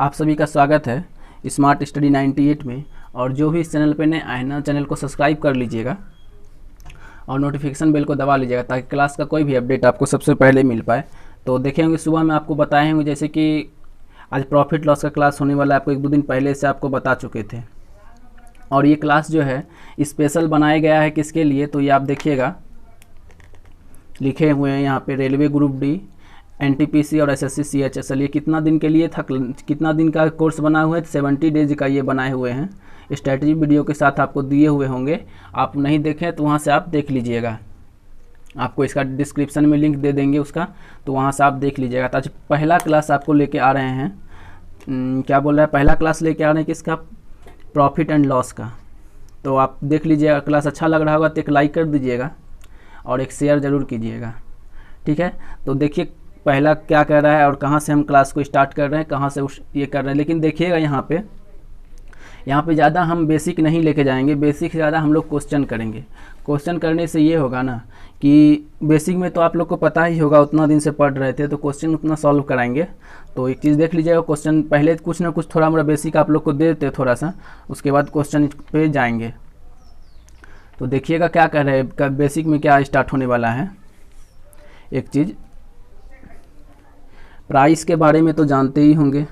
आप सभी का स्वागत है स्मार्ट स्टडी 98 में। और जो भी इस चैनल पे नए आए ना, चैनल को सब्सक्राइब कर लीजिएगा और नोटिफिकेशन बेल को दबा लीजिएगा ताकि क्लास का कोई भी अपडेट आपको सबसे पहले मिल पाए। तो देखे होंगे सुबह में आपको बताए होंगे जैसे कि आज प्रॉफिट लॉस का क्लास होने वाला है, आपको 1-2 दिन पहले से आपको बता चुके थे। और ये क्लास जो है स्पेशल बनाया गया है किसके लिए, तो ये आप देखिएगा लिखे हुए हैं यहाँ पे रेलवे ग्रुप डी, एनटीपीसी और एसएससी सीएचएसएल। ये कितना दिन के लिए था, कितना दिन का कोर्स बना हुआ है, 70 डेज का ये बनाए हुए हैं। स्ट्रैटेजी वीडियो के साथ आपको दिए हुए होंगे, आप नहीं देखें तो वहाँ से आप देख लीजिएगा। आपको इसका डिस्क्रिप्शन में लिंक दे देंगे उसका, तो वहाँ से आप देख लीजिएगा। तो आज पहला क्लास आपको लेके आ रहे हैं, क्या बोल रहा है, पहला क्लास लेके आ रहे हैं किसका, प्रॉफिट एंड लॉस का। तो आप देख लीजिएगा, क्लास अच्छा लग रहा होगा तो एक लाइक कर दीजिएगा और एक शेयर ज़रूर कीजिएगा, ठीक है। तो देखिए पहला क्या कर रहा है और कहाँ से हम क्लास को स्टार्ट कर रहे हैं, कहाँ से ये कर रहे हैं। लेकिन देखिएगा यहाँ पे ज़्यादा हम बेसिक नहीं लेके जाएंगे, बेसिक से ज़्यादा हम लोग क्वेश्चन करेंगे। क्वेश्चन करने से ये होगा ना कि बेसिक में तो आप लोग को पता ही होगा, उतना दिन से पढ़ रहे थे, तो क्वेश्चन उतना सॉल्व कराएंगे। तो एक चीज़ देख लीजिएगा, क्वेश्चन पहले कुछ ना कुछ थोड़ा मोड़ा बेसिक आप लोग को दे देते थोड़ा सा, उसके बाद क्वेश्चन पे जाएंगे। तो देखिएगा क्या कर रहे हैं, बेसिक में क्या स्टार्ट होने वाला है। एक चीज़ प्राइस के बारे में तो जानते ही होंगे,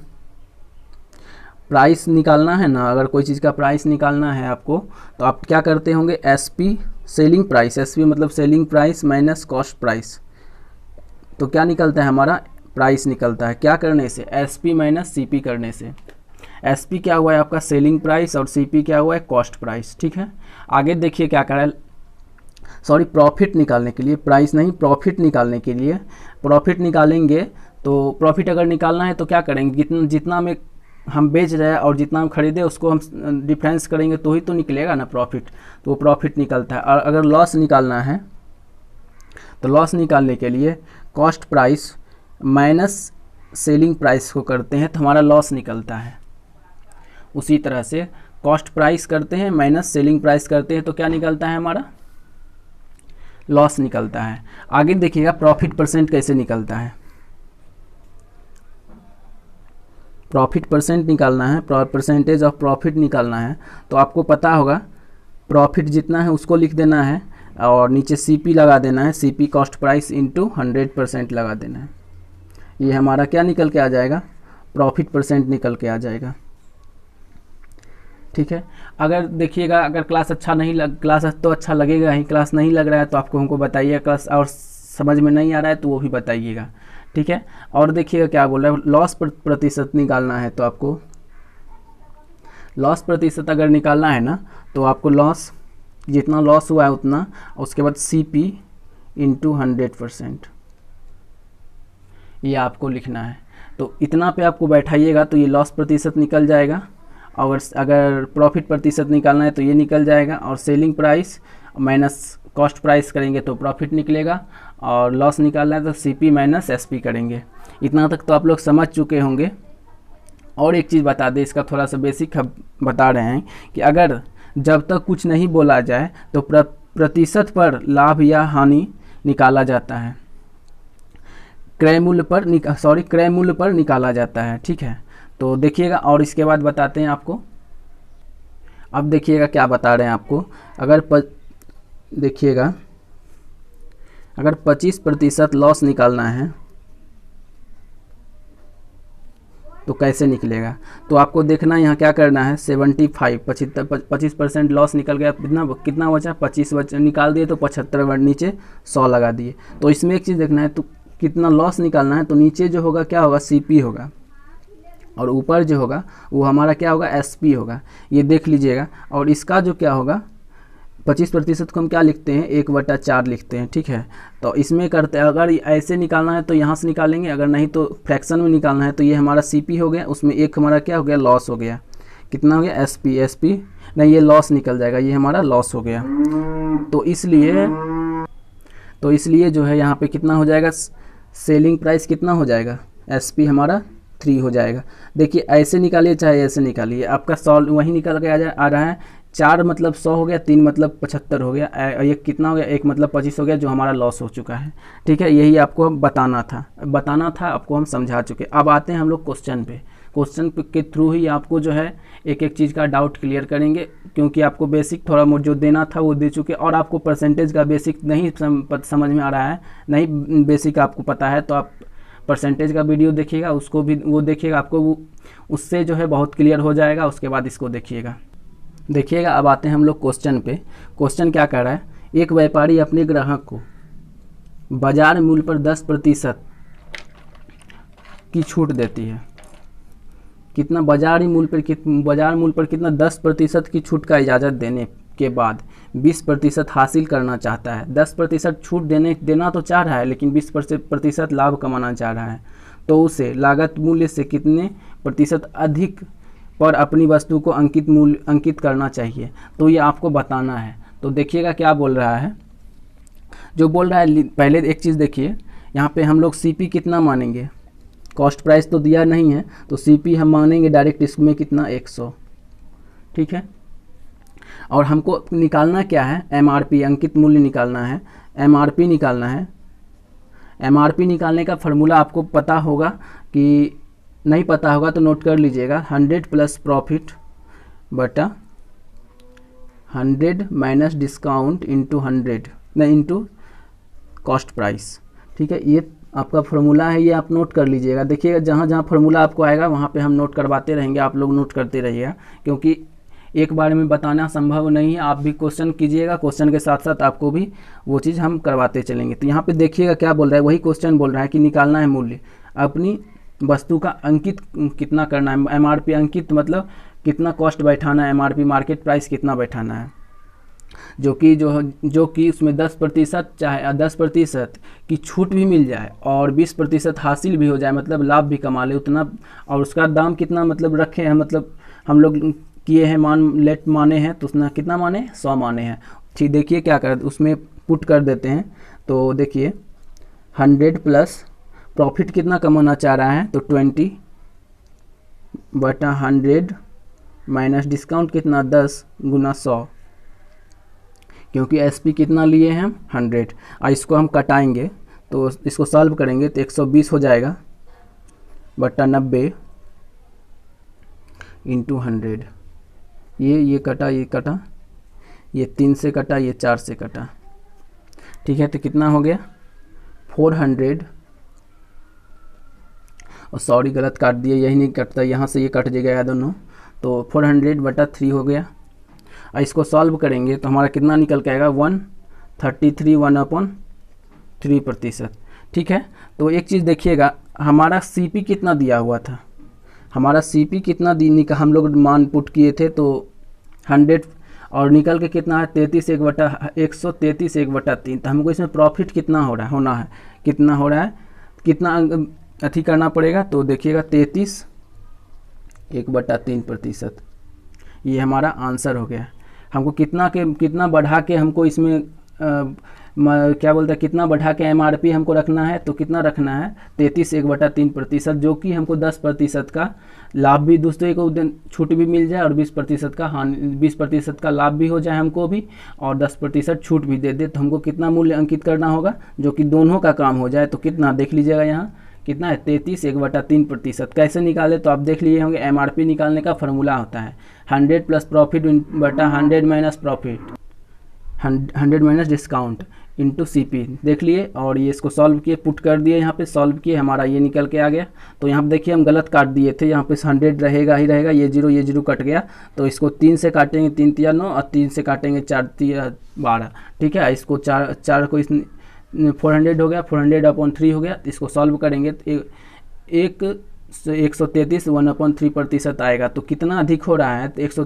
प्राइस निकालना है ना, अगर कोई चीज़ का प्राइस निकालना है आपको तो आप क्या करते होंगे, एसपी सेलिंग प्राइस, एसपी मतलब selling price minus cost price. तो क्या निकलता है हमारा, प्राइस निकलता है। क्या करने से, एसपी माइनस सीपी करने से। एसपी क्या हुआ है आपका सेलिंग प्राइस और सीपी क्या हुआ है कॉस्ट प्राइस, ठीक है। आगे देखिए क्या करा है, सॉरी प्रॉफिट निकालने के लिए, प्राइस नहीं प्रॉफिट निकालने के लिए। प्रॉफिट निकालेंगे तो प्रॉफिट अगर निकालना है तो क्या करेंगे, जितना में हम बेच रहे हैं और जितना हम खरीदे उसको हम डिफरेंस करेंगे तो ही तो निकलेगा ना प्रॉफिट, तो वो प्रॉफिट निकलता है। और अगर लॉस निकालना है तो लॉस निकालने के लिए cost price minus selling price को करते हैं तो हमारा लॉस निकलता है। उसी तरह से कॉस्ट प्राइस करते हैं माइनस सेलिंग प्राइस करते हैं तो क्या निकलता है हमारा, लॉस निकलता है। आगे देखिएगा प्रॉफिट परसेंट कैसे निकलता है। प्रॉफिट परसेंट निकालना है, परसेंटेज ऑफ प्रॉफिट निकालना है, तो आपको पता होगा प्रॉफिट जितना है उसको लिख देना है और नीचे सीपी लगा देना है, सीपी कॉस्ट प्राइस इंटू 100% लगा देना है। ये हमारा क्या निकल के आ जाएगा, प्रॉफिट परसेंट निकल के आ जाएगा, ठीक है। अगर देखिएगा अगर क्लास अच्छा नहीं क्लास तो अच्छा लगेगा ही, क्लास नहीं लग रहा है तो आपको हमको बताइए, क्लास और समझ में नहीं आ रहा है तो वो भी बताइएगा, ठीक है। और देखिएगा क्या बोल रहा है, लॉस प्रतिशत निकालना है तो आपको लॉस प्रतिशत अगर निकालना है ना तो आपको लॉस जितना लॉस हुआ है उतना, उसके बाद सीपी इंटू 100% ये आपको लिखना है। तो इतना पे आपको बैठाइएगा तो ये लॉस प्रतिशत निकल जाएगा, और अगर प्रॉफिट प्रतिशत निकालना है तो ये निकल जाएगा, और selling price minus cost price करेंगे तो प्रॉफिट निकलेगा, और लॉस निकालना है तो सीपी माइनस एसपी करेंगे। इतना तक तो आप लोग समझ चुके होंगे। और एक चीज़ बता दें, इसका थोड़ा सा बेसिक बता रहे हैं कि अगर जब तक कुछ नहीं बोला जाए तो प्रतिशत पर लाभ या हानि निकाला जाता है, क्रय मूल्य पर निकाला जाता है, ठीक है। तो देखिएगा और इसके बाद बताते हैं आपको। अब देखिएगा क्या बता रहे हैं आपको, देखिएगा अगर 25% लॉस निकालना है तो कैसे निकलेगा। तो आपको देखना यहाँ क्या करना है, 25% लॉस निकल गया, कितना बचा, 25 बचा, निकाल दिए तो 75 नीचे 100 लगा दिए। तो इसमें एक चीज़ देखना है, तो कितना लॉस निकालना है तो नीचे जो होगा क्या होगा, सीपी होगा, और ऊपर जो होगा वो हमारा क्या होगा, एसपी होगा। ये देख लीजिएगा। और इसका जो क्या होगा, 25% को हम क्या लिखते हैं, 1/4 लिखते हैं, ठीक है। तो इसमें करते हैं, अगर ऐसे निकालना है तो यहाँ से निकालेंगे, अगर नहीं तो फ्रैक्शन में निकालना है तो ये हमारा सीपी हो गया, उसमें एक हमारा क्या हो गया, लॉस हो गया। कितना हो गया, एसपी नहीं, ये लॉस निकल जाएगा, ये हमारा लॉस हो गया। तो इसलिए जो है यहाँ पे कितना हो जाएगा, सेलिंग प्राइस कितना हो जाएगा, एसपी हमारा 3 हो जाएगा। देखिए ऐसे निकालिए चाहे ऐसे निकालिए, आपका सॉल्व वही निकल के आ रहा है। 4 मतलब 100 हो गया, 3 मतलब 75 हो गया, ये कितना हो गया, 1 मतलब 25 हो गया, जो हमारा लॉस हो चुका है। ठीक है, यही आपको बताना था आपको हम समझा चुके। अब आते हैं हम लोग क्वेश्चन पे। क्वेश्चन के थ्रू ही आपको जो है एक एक चीज़ का डाउट क्लियर करेंगे, क्योंकि आपको बेसिक थोड़ा बहुत जो देना था वो दे चुके, और आपको परसेंटेज का बेसिक नहीं समझ में आ रहा है, नहीं बेसिक आपको पता है, तो आप परसेंटेज का वीडियो देखिएगा, उसको भी वो देखिएगा, आपको वो उससे जो है बहुत क्लियर हो जाएगा। उसके बाद इसको देखिएगा। अब आते हैं हम लोग क्वेश्चन पे। क्वेश्चन क्या कह रहा है, एक व्यापारी अपने ग्राहक को बाजार मूल्य पर 10% की छूट देती है। कितना बाजार मूल्य पर कितना 10% की छूट का इजाज़त देने के बाद 20% हासिल करना चाहता है। 10% छूट देना तो चाह रहा है, लेकिन 20% लाभ कमाना चाह रहा है, तो उसे लागत मूल्य से कितने प्रतिशत अधिक पर अपनी वस्तु को अंकित करना चाहिए। तो ये आपको बताना है। तो देखिएगा क्या बोल रहा है। जो बोल रहा है, पहले एक चीज़ देखिए, यहाँ पे हम लोग सीपी कितना मानेंगे, कॉस्ट प्राइस तो दिया नहीं है, तो सीपी हम मानेंगे डायरेक्ट इसमें कितना 100, ठीक है। और हमको निकालना क्या है, एमआरपी, अंकित मूल्य निकालना है, एमआरपी निकालना है। एमआरपी निकालने का फार्मूला आपको पता होगा, कि नहीं पता होगा तो नोट कर लीजिएगा, 100 प्लस प्रॉफिट बटा 100 minus discount into cost price, ठीक है। ये आपका फार्मूला है, ये आप नोट कर लीजिएगा। देखिएगा जहाँ जहाँ फार्मूला आपको आएगा वहाँ पे हम नोट करवाते रहेंगे, आप लोग नोट करते रहिएगा, क्योंकि एक बार में बताना संभव नहीं है। आप भी क्वेश्चन कीजिएगा, क्वेश्चन के साथ साथ आपको भी वो चीज़ हम करवाते चलेंगे। तो यहाँ पे देखिएगा क्या बोल रहा है, वही क्वेश्चन बोल रहा है कि निकालना है मूल्य, अपनी वस्तु का अंकित कितना करना है। एमआरपी अंकित मतलब कितना कॉस्ट बैठाना है, एमआरपी मार्केट प्राइस कितना बैठाना है, जो कि उसमें 10% चाहे 10% की छूट भी मिल जाए और 20% हासिल भी हो जाए, मतलब लाभ भी कमा ले उतना। और उसका दाम कितना मतलब रखे हैं, मतलब हम लोग किए हैं, माने हैं, तो उसने कितना माने, 100 माने हैं। ठीक, देखिए क्या कर, उसमें पुट कर देते हैं। तो देखिए 100 प्लस प्रॉफिट कितना कमाना चाह रहा है, तो 20 बटा 100 माइनस डिस्काउंट कितना 10 गुना 100, क्योंकि एसपी कितना लिए हैं हम 100। और इसको हम कटाएंगे, तो इसको सॉल्व करेंगे तो 120 हो जाएगा बटा 90 इंटू 100। ये कटा, ये कटा, ये 3 से कटा, ये 4 से कटा, ठीक है। तो कितना हो गया 400, और सॉरी गलत काट दिया, यही नहीं कटता, यहाँ से ये कट जाएगा दोनों, तो 400 बटा 3 हो गया। और इसको सॉल्व करेंगे तो हमारा कितना निकल के आएगा 133 1/3%, ठीक है। तो एक चीज़ देखिएगा, हमारा सीपी कितना दिया हुआ था, हमारा सीपी कितना हम लोग मान पुट किए थे, तो 100 और निकल के कितना है 133 1/3। तो हमको इसमें प्रॉफिट कितना हो रहा है, कितना हो रहा है, कितना अथी करना पड़ेगा। तो देखिएगा 33 1/3%, ये हमारा आंसर हो गया। हमको कितना बढ़ा के हमको इसमें क्या बोलते हैं, कितना बढ़ा के एमआरपी हमको रखना है, तो कितना रखना है 33 1/3%, जो कि हमको 10% का लाभ भी दूसरे को छूट भी मिल जाए, और 20% का लाभ भी हो जाए हमको भी, और 10% छूट भी दे दे। तो हमको कितना मूल्य अंकित करना होगा, जो कि दोनों का काम हो जाए। तो कितना देख लीजिएगा, यहाँ कितना है 33 1/3%। कैसे निकाले, तो आप देख लिए होंगे, एमआरपी निकालने का फार्मूला होता है 100 प्लस प्रॉफिट बटा 100 minus profit, 100 minus discount into CP, देख लिए। और ये इसको सॉल्व किए, पुट कर दिए, यहाँ पे सॉल्व किए, हमारा ये निकल के आ गया। तो यहाँ पे देखिए हम गलत काट दिए थे, यहाँ पे 100 रहेगा ही रहेगा, ये जीरो कट गया। तो इसको 3 से काटेंगे, 3 3 9, और 3 से काटेंगे 4 3 12, ठीक है। इसको 4 को 400 हो गया, 400/3 हो गया। तो इसको सॉल्व करेंगे तो 133 1/3% आएगा। तो कितना अधिक हो रहा है, तो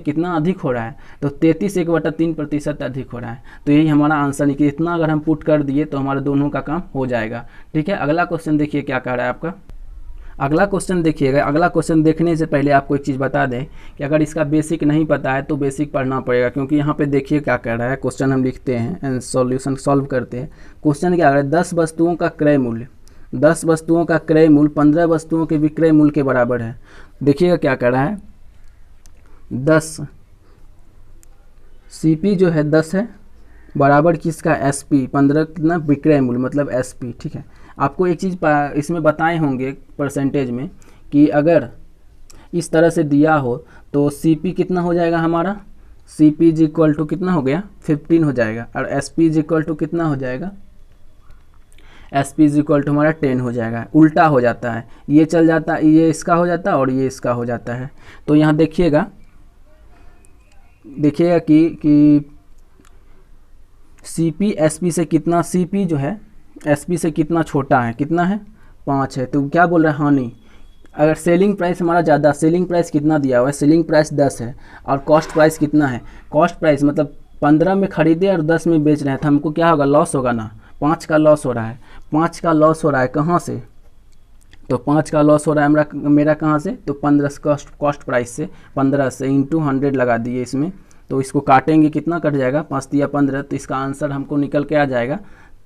कितना अधिक हो रहा है, तो 33 1/3% अधिक हो रहा है। तो यही हमारा आंसर निकले। इतना अगर हम पुट कर दिए तो हमारे दोनों का काम हो जाएगा, ठीक है। अगला क्वेश्चन देखिए क्या कह रहा है आपका। अगला क्वेश्चन देखिएगा। अगला क्वेश्चन देखने से पहले आपको एक चीज़ बता दें कि अगर इसका बेसिक नहीं पता है तो बेसिक पढ़ना पड़ेगा, क्योंकि यहाँ पे देखिए क्या कह रहा है। क्वेश्चन हम लिखते हैं एंड सॉल्यूशन सॉल्व करते हैं। क्वेश्चन क्या कह रहा है, 10 वस्तुओं का क्रय मूल्य 15 वस्तुओं के विक्रय मूल्य के बराबर है। देखिएगा क्या कह रहा है, 10 सीपी जो है 10 है, बराबर किसका एसपी 15 कितना विक्रय मूल्य मतलब एसपी, ठीक है। आपको एक चीज़ इसमें बताए होंगे परसेंटेज में कि अगर इस तरह से दिया हो तो CP कितना हो जाएगा हमारा, CP इज इक्वल टू कितना हो गया 15 हो जाएगा, और SP इज इक्वल टू कितना हो जाएगा, SP इज इक्वल टू हमारा 10 हो जाएगा। उल्टा हो जाता है, ये चल जाता है, ये इसका हो जाता है और ये इसका हो जाता है। तो यहाँ देखिएगा कि CP SP से कितना, CP जो है SP से कितना छोटा है, कितना है 5 है, तो क्या बोल रहा है हानि। अगर सेलिंग प्राइस हमारा ज़्यादा, सेलिंग प्राइस कितना दिया हुआ है, सेलिंग प्राइस 10 है और कॉस्ट प्राइस कितना है, कॉस्ट प्राइस मतलब 15 में खरीदे और 10 में बेच रहे हैं, तो हमको क्या होगा, लॉस होगा ना। 5 का लॉस हो रहा है, 5 का लॉस हो रहा है कहाँ से, तो 5 का लॉस हो रहा है मेरा कहाँ से, तो 15 कॉस्ट प्राइस से, 15 से इंटू 100 लगा दिए इसमें, तो इसको काटेंगे कितना कट जाएगा, 5 दिया 15, तो इसका आंसर हमको निकल के आ जाएगा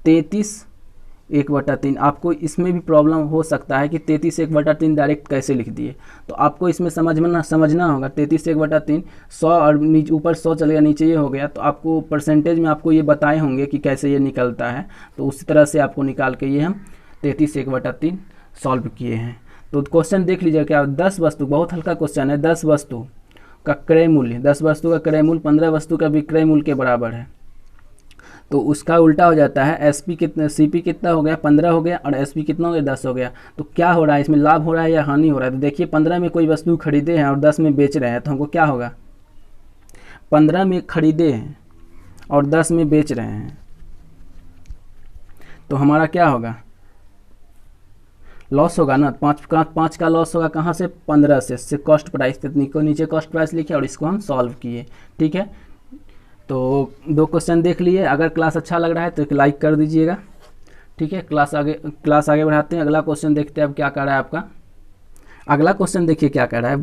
33/1/3। आपको इसमें भी प्रॉब्लम हो सकता है कि 33/1/3 डायरेक्ट कैसे लिख दिए, तो आपको इसमें समझना होगा 33/1/3, 100 और नीचे ऊपर 100 चल गया, नीचे ये हो गया, तो आपको परसेंटेज में आपको ये बताए होंगे कि कैसे ये निकलता है, तो उसी तरह से आपको निकाल के ये हम 33/1/3 सॉल्व किए हैं। तो क्वेश्चन देख लीजिए क्या, 10 वस्तु, बहुत हल्का क्वेश्चन है, 10 वस्तु का क्रय मूल्य, 10 वस्तु का क्रय मूल्य 15 वस्तु का विक्रय मूल्य के बराबर है, तो उसका उल्टा हो जाता है, SP कितना, CP कितना हो गया 15 हो गया और SP कितना हो गया 10 हो गया। तो क्या हो रहा है इसमें, लाभ हो रहा है या हानि हो रहा है, तो देखिए 15 में कोई वस्तु खरीदे हैं और 10 में बेच रहे हैं, तो हमको क्या होगा, 15 में खरीदे हैं और 10 में बेच रहे हैं, तो हमारा क्या होगा, लॉस होगा ना। 5 का लॉस होगा कहाँ से, 15 से कॉस्ट प्राइस, को नीचे कॉस्ट प्राइस लिखे और इसको हम सॉल्व किए। ठीक है, तो 2 क्वेश्चन देख लिए। अगर क्लास अच्छा लग रहा है तो एक लाइक कर दीजिएगा। ठीक है, क्लास आगे बढ़ाते हैं। अगला क्वेश्चन देखते हैं अब क्या कर रहा है आपका। अगला क्वेश्चन देखिए क्या कह रहा है,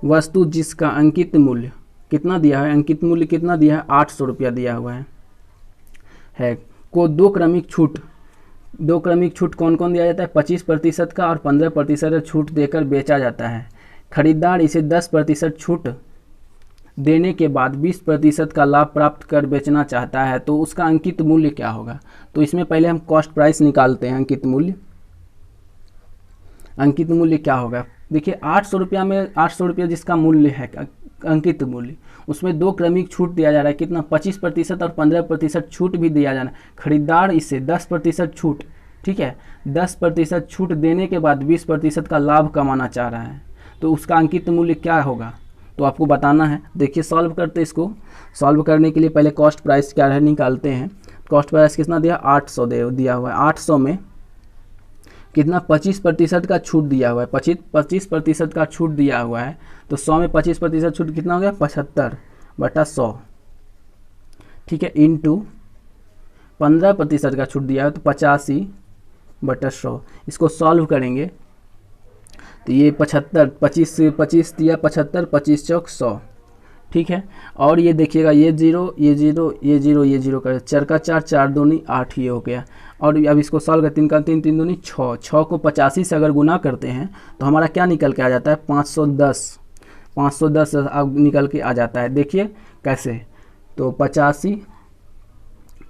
वस्तु जिसका अंकित मूल्य कितना दिया है, अंकित मूल्य कितना दिया है 800 रुपया दिया हुआ है को 2 क्रमिक छूट कौन कौन दिया जाता है, 25% का और 15% छूट देकर बेचा जाता है। खरीदार इसे 10% छूट देने के बाद 20% का लाभ प्राप्त कर बेचना चाहता है, तो उसका अंकित मूल्य क्या होगा। तो इसमें पहले हम कॉस्ट प्राइस निकालते हैं। अंकित मूल्य क्या होगा, देखिए 800 रुपया में 800 रुपया जिसका मूल्य है अंकित मूल्य, उसमें 2 क्रमिक छूट दिया जा रहा है, कितना 25% और 15% छूट भी दिया जाना है। खरीदार इसे 10% छूट, ठीक है, 10% छूट देने के बाद 20% का लाभ कमाना चाह रहा है, तो उसका अंकित मूल्य क्या होगा, तो आपको बताना है। देखिए सॉल्व करते हैं इसको। सॉल्व करने के लिए पहले कॉस्ट प्राइस क्या है निकालते हैं। कॉस्ट प्राइस कितना दिया, 800 दिया हुआ है। 800 में कितना 25% का छूट दिया हुआ है, 25% का छूट दिया हुआ है, तो 100 में 25% छूट कितना हो गया 75/100, ठीक है, इंटू 15% का छूट दिया है तो 85/100। इसको सॉल्व करेंगे तो ये 75, 25 दिया 75, 25 चौक 100, ठीक है। और ये देखिएगा ये 0 ये 0 ये 0 ये 0 कर 4 का 4 4 दूनी 8 ये हो गया। और अब इसको सॉल्व कर 3 का 3 3 दूनी 6, 6 को 85 से अगर गुना करते हैं तो हमारा क्या निकल के आ जाता है 510 अब निकल के आ जाता है। देखिए कैसे, तो 85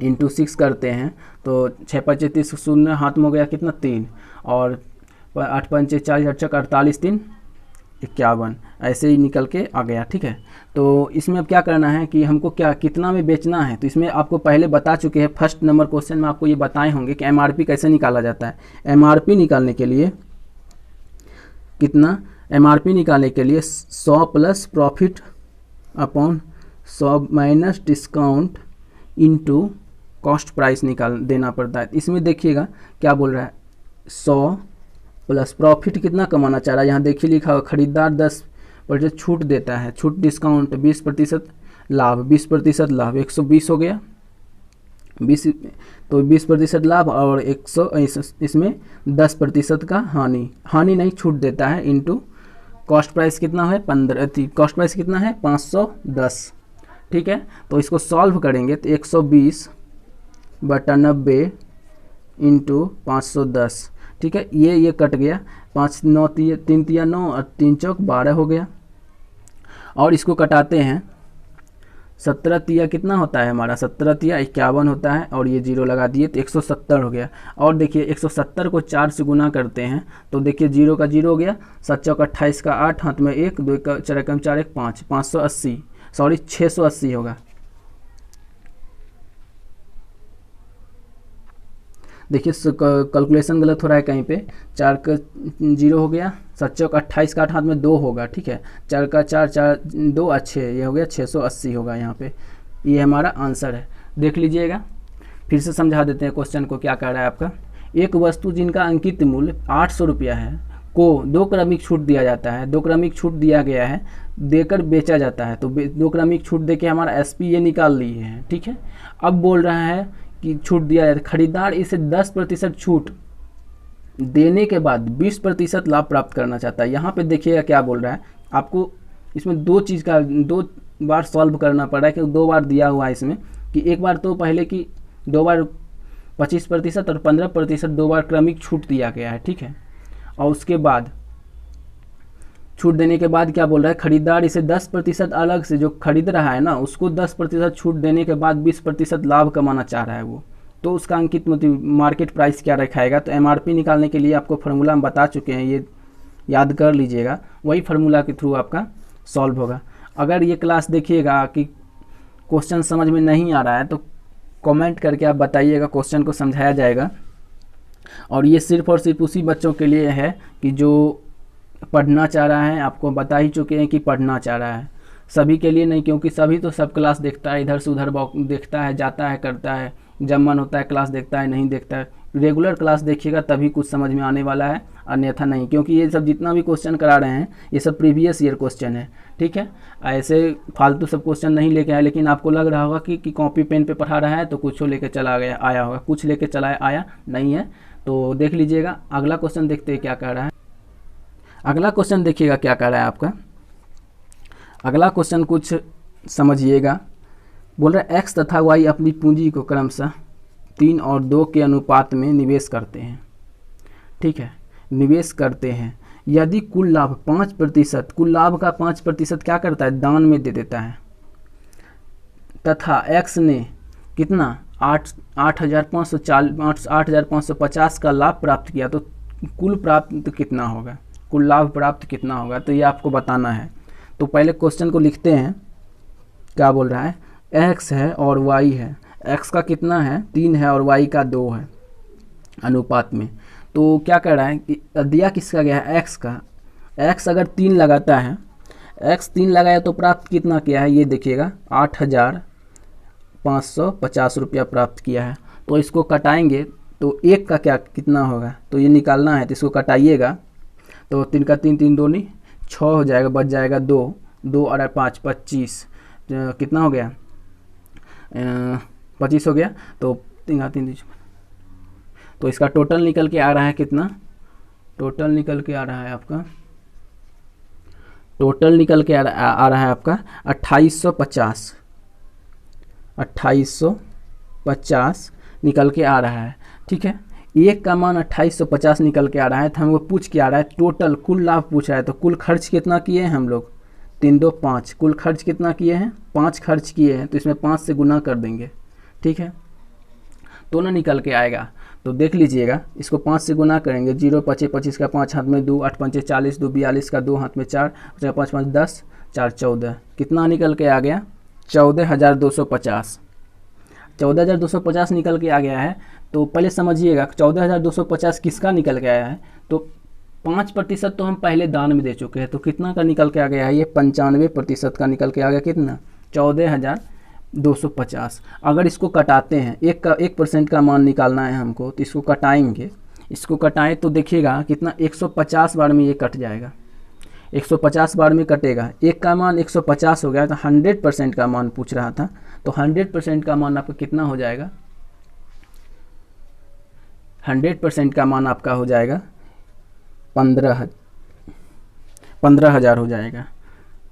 इंटू 6 करते हैं तो 6 25 30 शून्य हाथ में हो गया कितना 3, और 8 5 40 8 48 3 51, ऐसे ही निकल के आ गया, ठीक है। तो इसमें अब क्या करना है कि हमको क्या कितना में बेचना है, तो इसमें आपको पहले बता चुके हैं, फर्स्ट नंबर क्वेश्चन में आपको ये बताए होंगे कि एमआरपी कैसे निकाला जाता है। एमआरपी निकालने के लिए कितना, एमआरपी निकालने के लिए 100 plus profit upon 100 minus discount into cost price निकाल देना पड़ता है। इसमें देखिएगा क्या बोल रहा है, 100 प्लस प्रॉफिट कितना कमाना चाह रहा है, यहाँ देखिए लिखा हुआ खरीदार 10% छूट देता है, छूट डिस्काउंट 20% लाभ, 20% लाभ 120 हो गया, 20 तो 20% लाभ और 100 इसमें 10% का हानि नहीं छूट देता है, इनटू कॉस्ट प्राइस कितना है 15, कॉस्ट प्राइस कितना है 510, ठीक है। तो इसको सॉल्व करेंगे तो 120/90 इंटू 510, ठीक है, ये कट गया, 5 9 3 3 9 और 3 चौक 12 हो गया। और इसको कटाते हैं 17 तिया कितना होता है हमारा, 17 तिया 51 होता है, और ये 0 लगा दिए तो 170 हो गया। और देखिए 170 को 4 से गुना करते हैं तो देखिए 0 का 0 हो गया, 7 चौका 28 का 8, हाथ में 1, 2 का 4 कम 4 1 5, 580 सॉरी 680 होगा। देखिए कैलकुलेशन गलत हो रहा है कहीं पे, 4 का 0 हो गया, 7 चौक 28 का 8, हाथ में 2 होगा, ठीक है, 4 का 4 4 2 अच्छे, ये हो गया 680 होगा यहाँ पे, ये हमारा आंसर है। देख लीजिएगा, फिर से समझा देते हैं क्वेश्चन को, क्या कह रहा है आपका। एक वस्तु जिनका अंकित मूल्य 800 रुपया है को 2 क्रमिक छूट दिया जाता है, 2 क्रमिक छूट दिया गया है, देकर बेचा जाता है, तो 2 क्रमिक छूट दे के हमारा SP ये निकाल लिए हैं, ठीक है। अब बोल रहा है कि छूट दिया जाता है, खरीदार इसे 10% छूट देने के बाद 20% लाभ प्राप्त करना चाहता है। यहाँ पे देखिएगा क्या बोल रहा है, आपको इसमें 2 बार सॉल्व करना पड़ा है, क्योंकि 2 बार दिया हुआ है इसमें, कि एक बार तो पहले की 2 बार 25% और 15% 2 बार क्रमिक छूट दिया गया है, ठीक है। और उसके बाद छूट देने के बाद क्या बोल रहा है, खरीदार इसे 10% अलग से, जो खरीद रहा है ना उसको 10% छूट देने के बाद 20% लाभ कमाना चाह रहा है वो, तो उसका अंकित मार्केट प्राइस क्या रखाएगा। तो MRP निकालने के लिए आपको फार्मूला हम बता चुके हैं, ये याद कर लीजिएगा, वही फार्मूला के थ्रू आपका सॉल्व होगा। अगर ये क्लास देखिएगा कि क्वेश्चन समझ में नहीं आ रहा है तो कमेंट करके आप बताइएगा, क्वेश्चन को समझाया जाएगा। और ये सिर्फ और सिर्फ उसी बच्चों के लिए है कि जो पढ़ना चाह रहा है, आपको बता ही चुके हैं कि पढ़ना चाह रहा है, सभी के लिए नहीं, क्योंकि सभी तो सब क्लास देखता है, इधर से उधर देखता है, जाता है, करता है, जब मन होता है क्लास देखता है, नहीं देखता है। रेगुलर क्लास देखिएगा तभी कुछ समझ में आने वाला है, अन्यथा नहीं, क्योंकि ये सब जितना भी क्वेश्चन करा रहे हैं ये सब प्रीवियस ईयर क्वेश्चन है, ठीक है। ऐसे फालतू सब क्वेश्चन नहीं लेके आए, लेकिन आपको लग रहा होगा कि कॉपी पेन पे पढ़ा रहा है तो कुछ लेके चला गया आया होगा, कुछ लेके चला आया नहीं है। तो देख लीजिएगा, अगला क्वेश्चन देखते हैं क्या कह रहा है। अगला क्वेश्चन देखिएगा क्या कह रहा है आपका। अगला क्वेश्चन कुछ समझिएगा, बोल रहा है X तथा Y अपनी पूंजी को क्रमशः 3 और 2 के अनुपात में निवेश करते हैं, ठीक है, निवेश करते हैं। यदि कुल लाभ 5%, कुल लाभ का 5% क्या करता है, दान में दे देता है, तथा X ने कितना 8,550 का लाभ प्राप्त किया, तो कुल प्राप्त कितना होगा, कुल लाभ प्राप्त कितना होगा, तो ये आपको बताना है। तो पहले क्वेश्चन को लिखते हैं, क्या बोल रहा है, X है और Y है, X का कितना है 3 है और Y का 2 है अनुपात में। तो क्या कर रहा है कि दिया किसका गया है, X का, X अगर 3 लगाता है, X 3 लगाया तो प्राप्त कितना किया है, ये देखिएगा 8,550 रुपया प्राप्त किया है। तो इसको कटाएंगे तो 1 का क्या कितना होगा, तो ये निकालना है, तो इसको कटाइएगा, तो 3 का 3 3 2 6 हो जाएगा, बच जाएगा 2 2 और 5 25, कितना हो गया 25 हो गया। तो 3 का 3, तो इसका टोटल निकल के आ रहा है कितना, टोटल निकल के आ रहा है आपका, टोटल निकल के आ रहा है आपका 2850, 2850 निकल के आ रहा है, ठीक है। 1 का मान 2850 निकल के आ रहा है, तो हमको पूछ के आ रहा है टोटल, कुल लाभ पूछ रहा है, तो कुल खर्च कितना किए हैं हम लोग, 3 2 5, कुल खर्च कितना किए हैं, 5 खर्च किए हैं, तो इसमें 5 से गुना कर देंगे, ठीक है, तो ना निकल के आएगा। तो देख लीजिएगा, इसको 5 से गुना करेंगे, 0 5 25 का 5 हाथ में 2, 8 5 40, 2 42 का 2 हाथ में 4, 5 5 10, 4 14, कितना निकल के आ गया 14,250, 14,250 निकल के आ गया है। तो पहले समझिएगा 14,250 किसका निकल के आया है, तो 5% तो हम पहले दान में दे चुके हैं, तो कितना का निकल के आ गया है, ये 95% का निकल के आ गया, कितना 14,250। अगर इसको कटाते हैं, 1% का मान निकालना है हमको, तो इसको कटाएंगे, इसको कटाएं तो देखिएगा कितना 150 बार में ये कट जाएगा, 150 बार में कटेगा, 1 का मान 150 हो गया, तो 100% का मान पूछ रहा था, तो 100% का मान आपका कितना हो जाएगा, 100% का मान आपका हो जाएगा 15,000 हो जाएगा,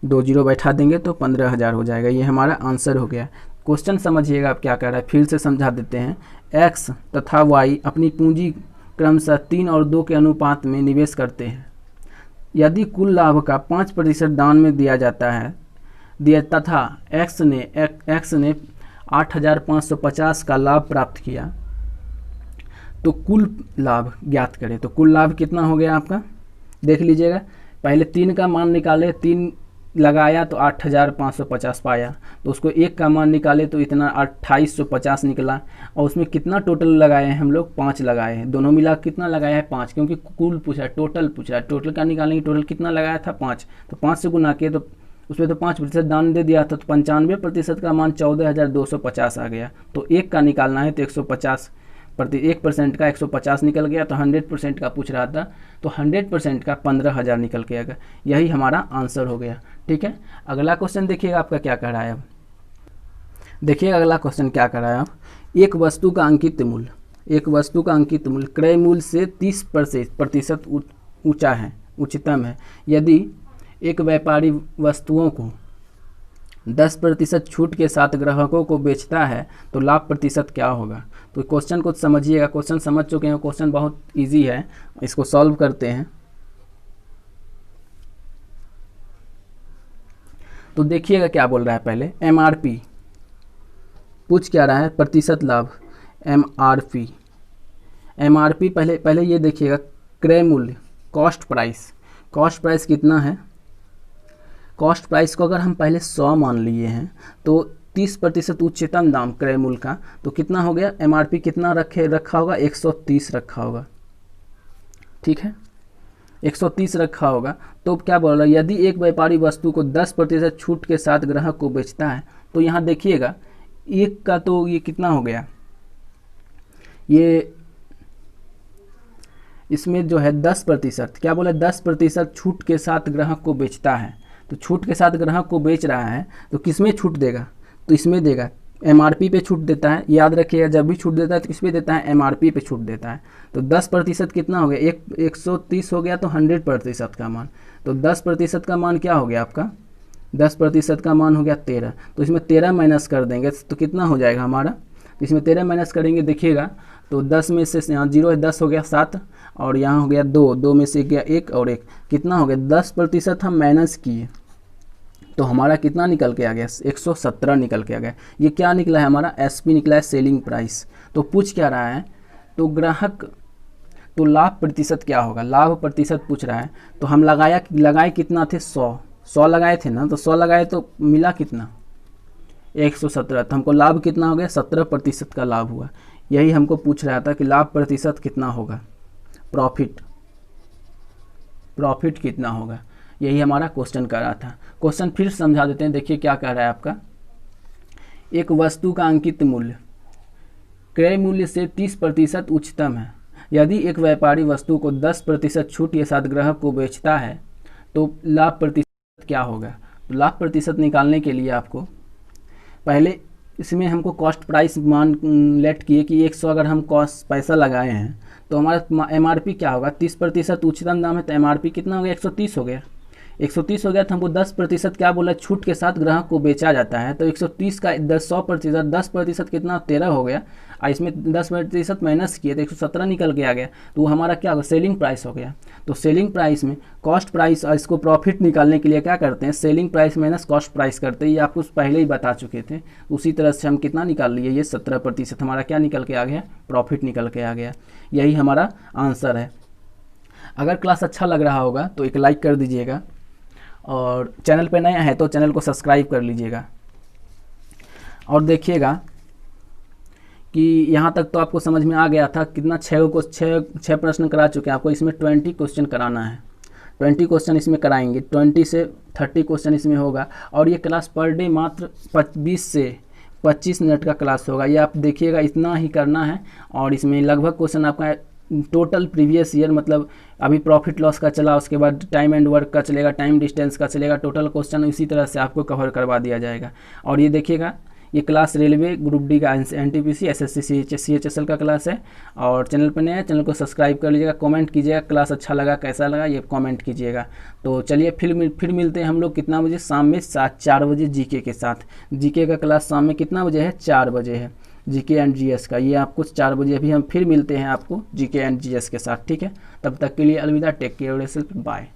2 0 बैठा देंगे तो 15,000 हो जाएगा। ये हमारा आंसर हो गया। क्वेश्चन समझिएगा आप क्या कह रहा है, फिर से समझा देते हैं। X तथा Y अपनी पूंजी क्रमशः 3 और 2 के अनुपात में निवेश करते हैं। यदि कुल लाभ का 5% दान में दिया जाता है, दिया तथा एक्स ने 8,550 का लाभ प्राप्त किया, तो कुल लाभ ज्ञात करें। तो कुल लाभ कितना हो गया आपका, देख लीजिएगा। पहले 3 का मान निकाले, 3 लगाया तो 8,550 पाया, तो उसको 1 का मान निकाले तो इतना 2,850 निकला। और उसमें कितना टोटल लगाए हैं हम लोग, 5 लगाए हैं। दोनों मिला कितना लगाया है, 5, क्योंकि कुल पूछा है, टोटल पूछा है। टोटल का निकालेंगे, टोटल कितना लगाया था, 5। तो 5 से गुना किए तो उसमें तो 5% दान दे दिया था, तो 95% का मान 14,250 आ गया। तो 1 का निकालना है तो 150 1% का 150 निकल गया। तो 100% का पूछ रहा था, तो 100% का 15,000 निकल के आएगा। यही हमारा आंसर हो गया। ठीक है, अगला क्वेश्चन देखिएगा आपका क्या कह रहा है। अब देखिएगा अगला क्वेश्चन क्या कर रहा है। अब एक वस्तु का अंकित मूल्य क्रय मूल्य से 30% ऊंचा है, उच्चतम है। यदि एक व्यापारी वस्तुओं को 10% छूट के साथ ग्राहकों को बेचता है तो लाभ प्रतिशत क्या होगा। तो क्वेश्चन को समझिएगा, क्वेश्चन समझ चुके हैं, क्वेश्चन बहुत इजी है, इसको सॉल्व करते हैं। तो देखिएगा क्या बोल रहा है। पहले एमआरपी पूछ क्या रहा है, प्रतिशत लाभ, एमआरपी पहले ये देखिएगा। क्रय मूल्य, कॉस्ट प्राइस कितना है। कॉस्ट प्राइस को अगर हम पहले 100 मान लिए हैं तो 30% उच्चतम दाम क्रय मूल्य का, तो कितना हो गया, एमआरपी कितना रखा होगा, 130 रखा होगा। ठीक है, 130 रखा होगा। तो क्या बोल रहा है, यदि एक व्यापारी वस्तु को 10% छूट के साथ ग्राहक को बेचता है, तो यहाँ देखिएगा एक का तो ये कितना हो गया, ये इसमें जो है 10%, क्या बोला, 10% छूट के साथ ग्राहक को बेचता है। तो छूट के साथ ग्राहक को बेच रहा है तो किसमें छूट देगा, तो इसमें देगा, एमआरपी पे छूट देता है। याद रखिएगा, जब भी छूट देता है तो किस पे देता है, एमआरपी पे छूट देता है। तो 10% कितना हो गया, 130 हो गया, तो 100% का मान। तो 10% का मान क्या हो गया आपका, 10% का मान हो गया 13। तो इसमें 13 माइनस कर देंगे तो कितना हो जाएगा हमारा, तो इसमें 13 माइनस करेंगे, देखिएगा तो 10 में से यहाँ 0 है, 10 हो गया 7, और यहाँ हो गया 2 में से गया 1 और 1, कितना हो गया, 10% हम माइनस किए तो हमारा कितना निकल के आ गया, 117 निकल के आ गया। ये क्या निकला है हमारा, एसपी निकला है, सेलिंग प्राइस। तो पूछ क्या रहा है, तो ग्राहक, तो लाभ प्रतिशत क्या होगा, लाभ प्रतिशत पूछ रहा है। तो हम लगाए कितना थे, 100 लगाए थे ना, तो 100 लगाए तो मिला कितना, 117। तो हमको लाभ कितना हो गया, 17% का लाभ हुआ। यही हमको पूछ रहा था कि लाभ प्रतिशत कितना होगा, प्रॉफिट कितना होगा। यही हमारा क्वेश्चन कर रहा था। क्वेश्चन फिर समझा देते हैं, देखिए क्या कह रहा है आपका। एक वस्तु का अंकित मूल्य क्रय मूल्य से 30% उच्चतम है। यदि एक व्यापारी वस्तु को 10% छूट के साथ ग्राहक को बेचता है तो लाभ प्रतिशत क्या होगा। तो लाभ प्रतिशत निकालने के लिए आपको पहले इसमें हमको कॉस्ट प्राइस मान लेट किए कि 100 अगर हम कॉस्ट पैसा लगाए हैं तो हमारा एमआरपी क्या होगा, 30% उच्चतम दाम है, तो एमआरपी कितना हो गया, 130 हो गया। 130 हो गया तो हमको 10% क्या बोला, छूट के साथ ग्राहक को बेचा जाता है। तो 130 का 100%, 10% कितना, 13 हो गया, और इसमें 10% माइनस किए तो 117 निकल के आ गया। तो वो हमारा क्या होगा, सेलिंग प्राइस हो गया। तो सेलिंग प्राइस में कॉस्ट प्राइस और इसको प्रॉफिट निकालने के लिए क्या करते हैं, selling price minus cost price करते हैं। ये आपको पहले ही बता चुके थे। उसी तरह से हम कितना निकाल लिए, ये 17% हमारा क्या निकल के आ गया, प्रॉफिट निकल के आ गया। यही हमारा आंसर है। अगर क्लास अच्छा लग रहा होगा तो एक लाइक कर दीजिएगा, और चैनल पे नया है तो चैनल को सब्सक्राइब कर लीजिएगा। और देखिएगा कि यहाँ तक तो आपको समझ में आ गया था। कितना, 6 प्रश्न करा चुके हैं आपको। इसमें 20 क्वेश्चन कराना है, 20 क्वेश्चन इसमें कराएंगे, 20 से 30 क्वेश्चन इसमें होगा। और ये क्लास पर डे मात्र 20 से 25 मिनट का क्लास होगा। ये आप देखिएगा, इतना ही करना है। और इसमें लगभग क्वेश्चन आपका टोटल प्रीवियस ईयर, मतलब अभी प्रॉफिट लॉस का चला, उसके बाद टाइम एंड वर्क का चलेगा, टाइम डिस्टेंस का चलेगा, टोटल क्वेश्चन इसी तरह से आपको कवर करवा दिया जाएगा। और ये देखिएगा, ये क्लास रेलवे ग्रुप डी का एनटीपीसी एसएससी सीएचएसएल का क्लास है। और चैनल पर नया, चैनल को सब्सक्राइब कर लीजिएगा, कमेंट कीजिएगा क्लास अच्छा लगा कैसा लगा, ये कमेंट कीजिएगा। तो चलिए फिर मिलते हैं हम लोग कितना बजे, शाम में 4 बजे जीके के साथ। जीके का क्लास शाम में कितना बजे है, 4 बजे है, जीके एंड जीएस का। ये आपको 4 बजे अभी हम फिर मिलते हैं आपको जीके एंड जीएस के साथ। ठीक है, तब तक के लिए अलविदा, टेक केयर योरसेल्फ, बाय।